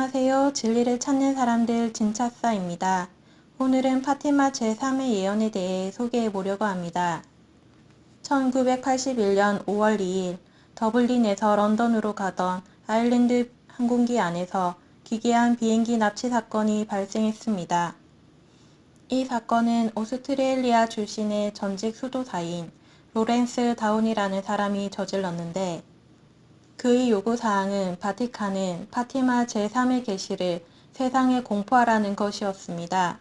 안녕하세요. 진리를 찾는 사람들 진차사입니다. 오늘은 파티마 제3의 예언에 대해 소개해 보려고 합니다. 1981년 5월 2일 더블린에서 런던으로 가던 아일랜드 항공기 안에서 기괴한 비행기 납치 사건이 발생했습니다. 이 사건은 오스트레일리아 출신의 전직 수도사인 로렌스 다운이라는 사람이 저질렀는데, 그의 요구사항은 바티칸은 파티마 제3의 계시를 세상에 공포하라는 것이었습니다.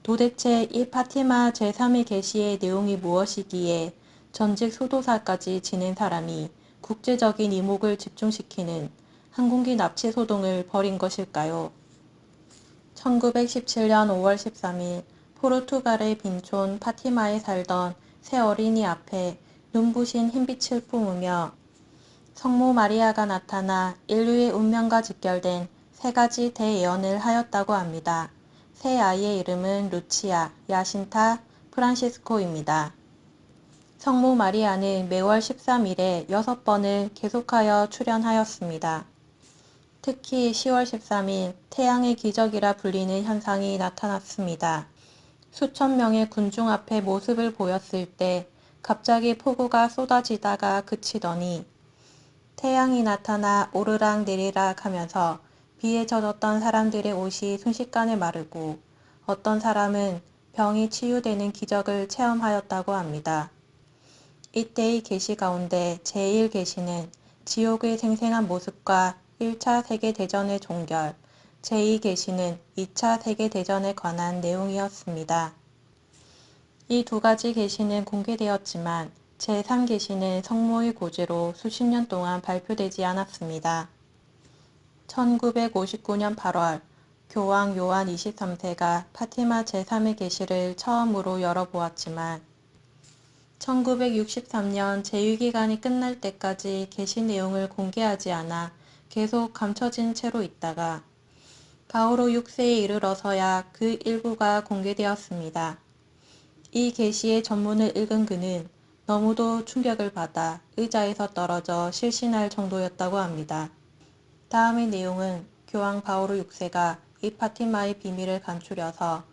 도대체 이 파티마 제3의 계시의 내용이 무엇이기에 전직 수도사까지 지낸 사람이 국제적인 이목을 집중시키는 항공기 납치 소동을 벌인 것일까요? 1917년 5월 13일 포르투갈의 빈촌 파티마에 살던 새 어린이 앞에 눈부신 흰빛을 뿜으며 성모 마리아가 나타나 인류의 운명과 직결된 세 가지 대예언을 하였다고 합니다. 새 아이의 이름은 루치아, 야신타, 프란시스코입니다. 성모 마리아는 매월 13일에 6번을 계속하여 출현하였습니다. 특히 10월 13일 태양의 기적이라 불리는 현상이 나타났습니다. 수천 명의 군중 앞에 모습을 보였을 때 갑자기 폭우가 쏟아지다가 그치더니 태양이 나타나 오르락 내리락 하면서 비에 젖었던 사람들의 옷이 순식간에 마르고 어떤 사람은 병이 치유되는 기적을 체험하였다고 합니다. 이때의 계시 가운데 제1계시는 지옥의 생생한 모습과 1차 세계대전의 종결, 제2계시는 2차 세계대전에 관한 내용이었습니다. 이 두 가지 계시는 공개되었지만 제3계시는 성모의 고지로 수십 년 동안 발표되지 않았습니다. 1959년 8월 교황 요한 23세가 파티마 제3의 계시를 처음으로 열어보았지만 1963년 제위기간이 끝날 때까지 계시 내용을 공개하지 않아 계속 감춰진 채로 있다가 바오로 6세에 이르러서야 그 일부가 공개되었습니다. 이 계시의 전문을 읽은 그는 너무도 충격을 받아 의자에서 떨어져 실신할 정도였다고 합니다. 다음의 내용은 교황 바오로 6세가 이 파티마의 비밀을 감추려서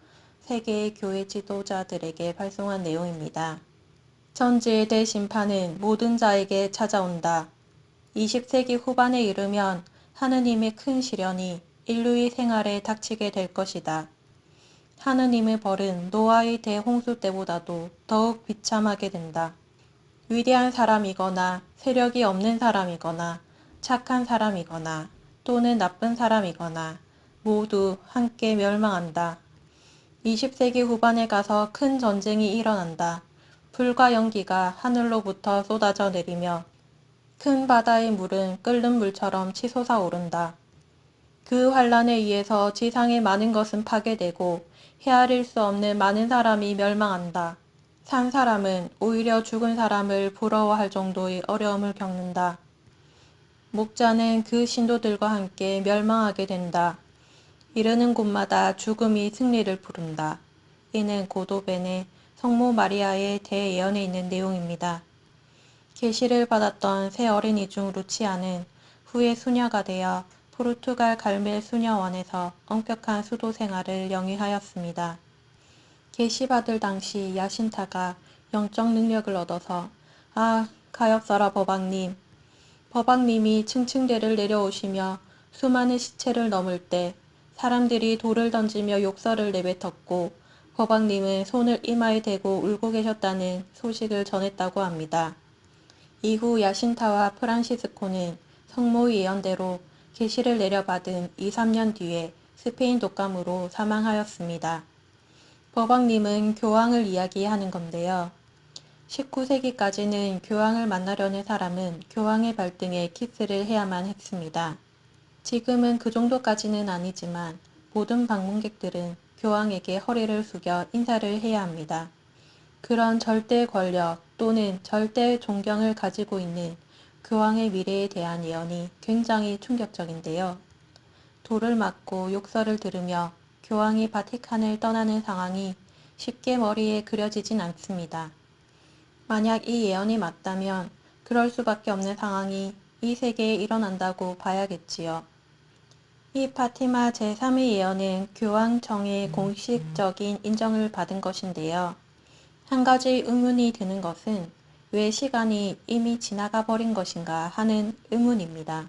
세계의 교회 지도자들에게 발송한 내용입니다. 천지의 대심판은 모든 자에게 찾아온다. 20세기 후반에 이르면 하느님의 큰 시련이 인류의 생활에 닥치게 될 것이다. 하느님의 벌은 노아의 대홍수 때보다도 더욱 비참하게 된다. 위대한 사람이거나 세력이 없는 사람이거나 착한 사람이거나 또는 나쁜 사람이거나 모두 함께 멸망한다. 20세기 후반에 가서 큰 전쟁이 일어난다. 불과 연기가 하늘로부터 쏟아져 내리며 큰 바다의 물은 끓는 물처럼 치솟아 오른다. 그 환란에 의해서 지상의 많은 것은 파괴되고 헤아릴 수 없는 많은 사람이 멸망한다. 산 사람은 오히려 죽은 사람을 부러워할 정도의 어려움을 겪는다. 목자는 그 신도들과 함께 멸망하게 된다. 이르는 곳마다 죽음이 승리를 부른다. 이는 고도벤의 성모 마리아의 대예언에 있는 내용입니다. 계시를 받았던 새 어린이 중 루치아는 후에 수녀가 되어 포르투갈 갈멜 수녀원에서 엄격한 수도 생활을 영위하였습니다. 계시받을 당시 야신타가 영적 능력을 얻어서 아, 가엾어라 법왕님. 법왕님이 층층대를 내려오시며 수많은 시체를 넘을 때 사람들이 돌을 던지며 욕설을 내뱉었고 법왕님은 손을 이마에 대고 울고 계셨다는 소식을 전했다고 합니다. 이후 야신타와 프란시스코는 성모의 예언대로 계시를 내려받은 2~3년 뒤에 스페인 독감으로 사망하였습니다. 법왕님은 교황을 이야기하는 건데요. 19세기까지는 교황을 만나려는 사람은 교황의 발등에 키스를 해야만 했습니다. 지금은 그 정도까지는 아니지만 모든 방문객들은 교황에게 허리를 숙여 인사를 해야 합니다. 그런 절대 권력 또는 절대 존경을 가지고 있는 교황의 미래에 대한 예언이 굉장히 충격적인데요. 돌을 맞고 욕설을 들으며 교황이 바티칸을 떠나는 상황이 쉽게 머리에 그려지진 않습니다. 만약 이 예언이 맞다면 그럴 수밖에 없는 상황이 이 세계에 일어난다고 봐야겠지요. 이 파티마 제3의 예언은 교황청의 공식적인 인정을 받은 것인데요. 한 가지 의문이 드는 것은 왜 시간이 이미 지나가 버린 것인가 하는 의문입니다.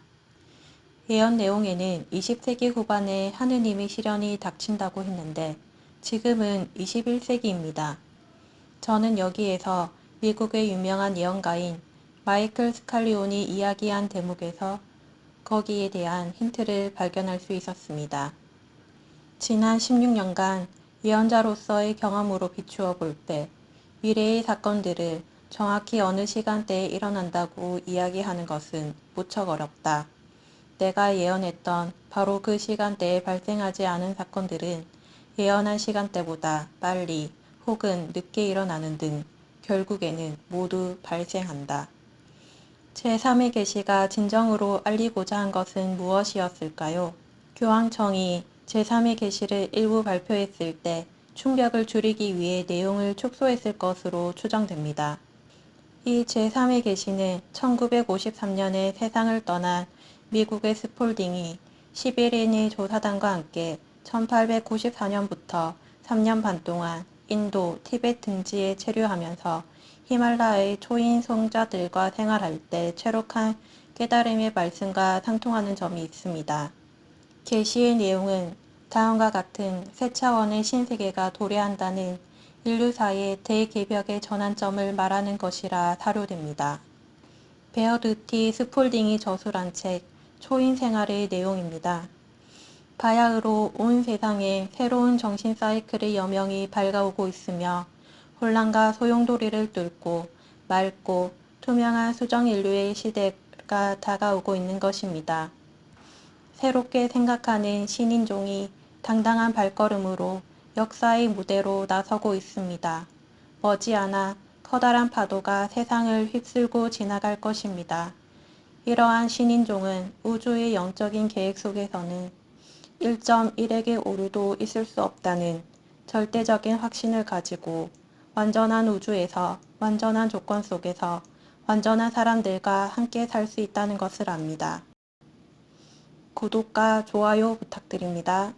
예언 내용에는 20세기 후반에 하느님의 시련이 닥친다고 했는데 지금은 21세기입니다. 저는 여기에서 미국의 유명한 예언가인 마이클 스칼리온이 이야기한 대목에서 거기에 대한 힌트를 발견할 수 있었습니다. 지난 16년간 예언자로서의 경험으로 비추어 볼 때 미래의 사건들을 정확히 어느 시간대에 일어난다고 이야기하는 것은 무척 어렵다. 내가 예언했던 바로 그 시간대에 발생하지 않은 사건들은 예언한 시간대보다 빨리 혹은 늦게 일어나는 등 결국에는 모두 발생한다. 제3의 계시가 진정으로 알리고자 한 것은 무엇이었을까요? 교황청이 제3의 계시를 일부 발표했을 때 충격을 줄이기 위해 내용을 축소했을 것으로 추정됩니다. 이 제3의 계시는 1953년에 세상을 떠난 미국의 스폴딩이 11인의 조사단과 함께 1894년부터 3년 반 동안 인도, 티베트 등지에 체류하면서 히말라야의 초인 성자들과 생활할 때 체록한 깨달음의 말씀과 상통하는 점이 있습니다. 계시의 내용은 다음과 같은 새 차원의 신세계가 도래한다는 인류사의 대개벽의 전환점을 말하는 것이라 사료됩니다. 베어드티 스폴딩이 저술한 책 초인 생활의 내용입니다. 바야흐로 온 세상에 새로운 정신 사이클의 여명이 밝아오고 있으며 혼란과 소용돌이를 뚫고 맑고 투명한 수정 인류의 시대가 다가오고 있는 것입니다. 새롭게 생각하는 신인종이 당당한 발걸음으로 역사의 무대로 나서고 있습니다. 머지않아 커다란 파도가 세상을 휩쓸고 지나갈 것입니다. 이러한 신인종은 우주의 영적인 계획 속에서는 1.1액의 오류도 있을 수 없다는 절대적인 확신을 가지고 완전한 우주에서 완전한 조건 속에서 완전한 사람들과 함께 살 수 있다는 것을 압니다. 구독과 좋아요 부탁드립니다.